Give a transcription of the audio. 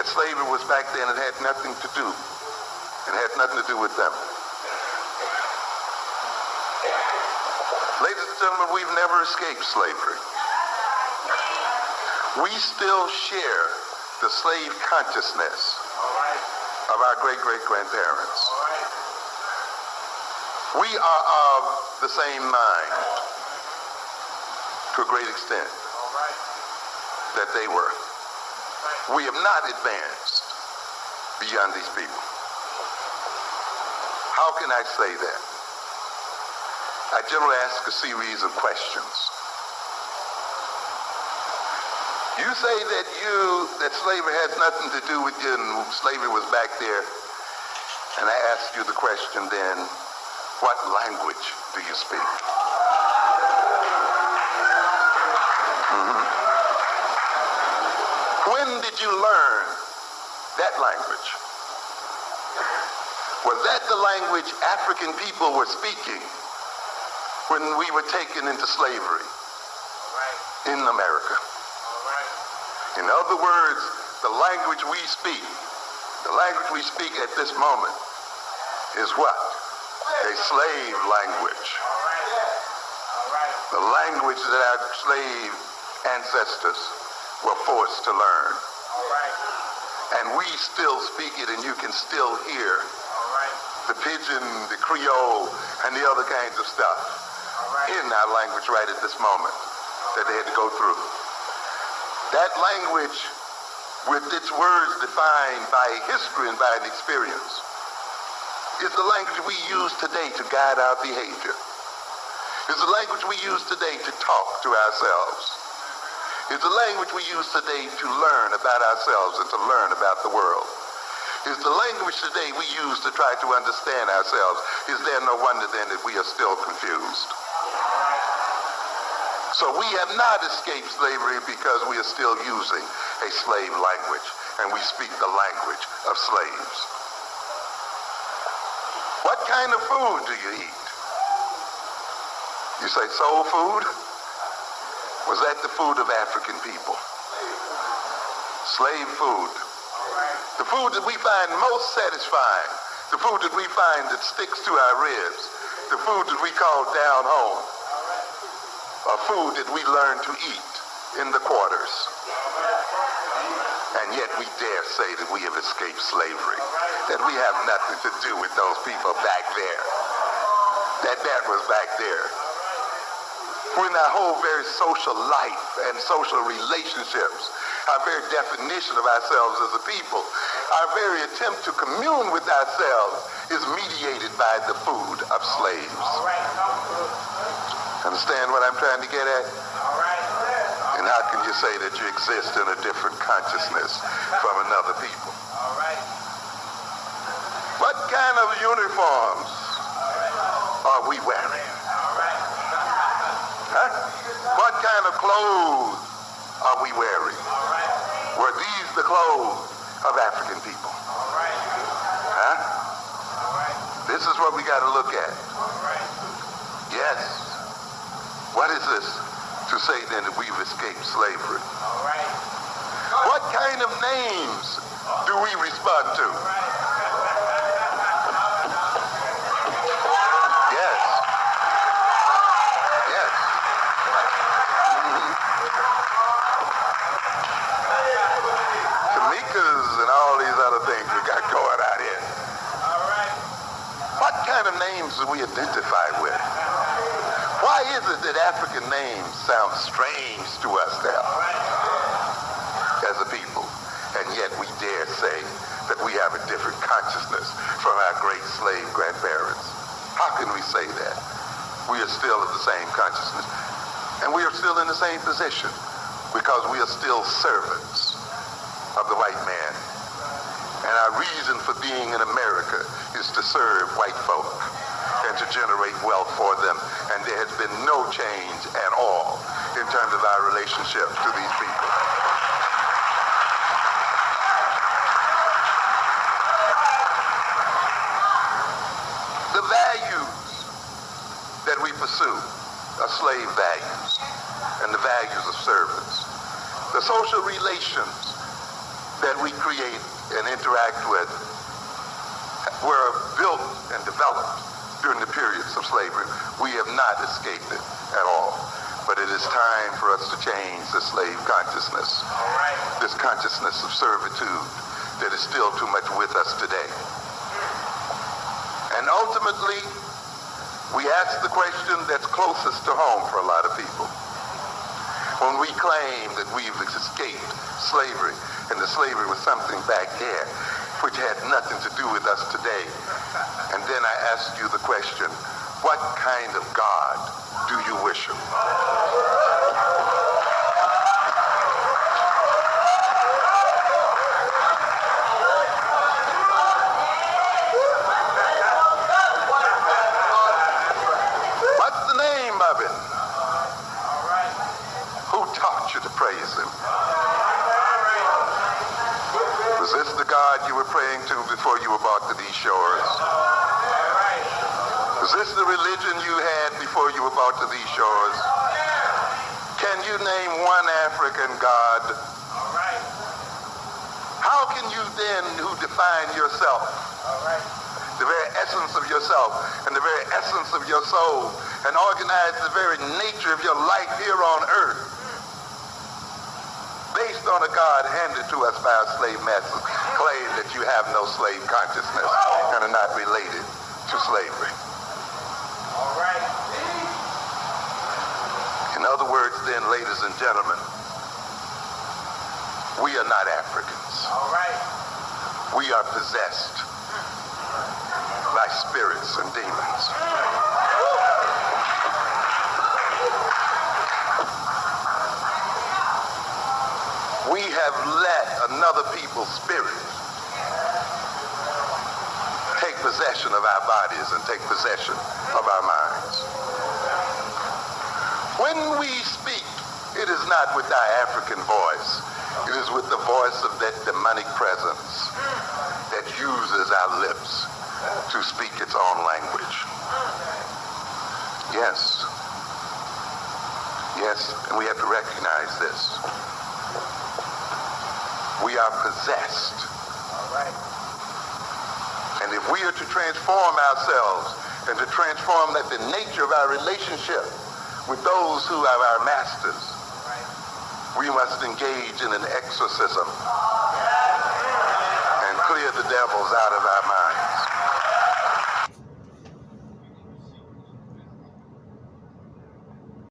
that slavery was back then, it had nothing to do. It had nothing to do with them. Ladies and gentlemen, we've never escaped slavery. We still share the slave consciousness of our great-great-grandparents. We are of the same mind to a great extent that they were. We have not advanced beyond these people. How can I say that? I generally ask a series of questions. You say that slavery has nothing to do with you and slavery was back there. And I ask you the question then, what language do you speak? When did you learn that language? Was that the language African people were speaking when we were taken into slavery in America? In other words, the language we speak at this moment is what? A slave language. The language that our slave ancestors were forced to learn. And we still speak it, and you can still hear the pidgin, the Creole, and the other kinds of stuff in our language right at this moment that they had to go through. That language, with its words defined by history and by an experience, is the language we use today to guide our behavior. It's the language we use today to talk to ourselves. It's the language we use today to learn about ourselves and to learn about the world. It's the language today we use to try to understand ourselves. Is there no wonder then that we are still confused? So we have not escaped slavery because we are still using a slave language and we speak the language of slaves. What kind of food do you eat? You say soul food? Was that the food of African people? Slave food. The food that we find most satisfying, the food that we find that sticks to our ribs, the food that we call down home, a food that we learn to eat in the quarters. And yet we dare say that we have escaped slavery, that we have nothing to do with those people back there, that was back there. When our whole very social life and social relationships, our very definition of ourselves as a people, our very attempt to commune with ourselves is mediated by the food of slaves. Understand what I'm trying to get at? And how can you say that you exist in a different consciousness from another people? What kind of uniforms are we wearing? Huh? What kind of clothes are we wearing? Were these the clothes of African people? Huh? This is what we got to look at. Yes. What is this to say then that we've escaped slavery? What kind of names do we respond to? Yes. Yes. Tamikas and all these other things we got going out here. What kind of names do we identify with? Why is it that African names sound strange to us now as a people, and yet we dare say that we have a different consciousness from our great slave grandparents? How can we say that? We are still of the same consciousness, and we are still in the same position because we are still servants of the white man. And our reason for being in America is to serve white folk and to generate wealth for them. And there has been no change at all in terms of our relationships to these people. The values that we pursue are slave values and the values of servants. The social relations that we create and interact with were built and developed during the periods of slavery. We have not escaped it at all. But it is time for us to change the slave consciousness, this consciousness of servitude that is still too much with us today. And ultimately, we ask the question that's closest to home for a lot of people. When we claim that we've escaped slavery, and the slavery was something back there which had nothing to do with us today. And then I ask you the question, what kind of God do you worship? What's the name of it? Who taught you to praise him? Was this the God you were praying to before you were brought to these shores? Was this the religion you had before you were brought to these shores? Can you name one African God? How can you then, who define yourself, the very essence of yourself and the very essence of your soul, and organize the very nature of your life here on earth, based on a God handed to us by our slave masters, claim that you have no slave consciousness and are not related to slavery? In other words, then, ladies and gentlemen, we are not Africans. We are possessed by spirits and demons. We have let another people's spirit take possession of our bodies and take possession of our minds. When we speak, it is not with our African voice. It is with the voice of that demonic presence that uses our lips to speak its own language. Yes. Yes, and we have to recognize this. We are possessed. And if we are to transform ourselves and to transform the nature of our relationship with those who are our masters, we must engage in an exorcism and clear the devils out of our minds.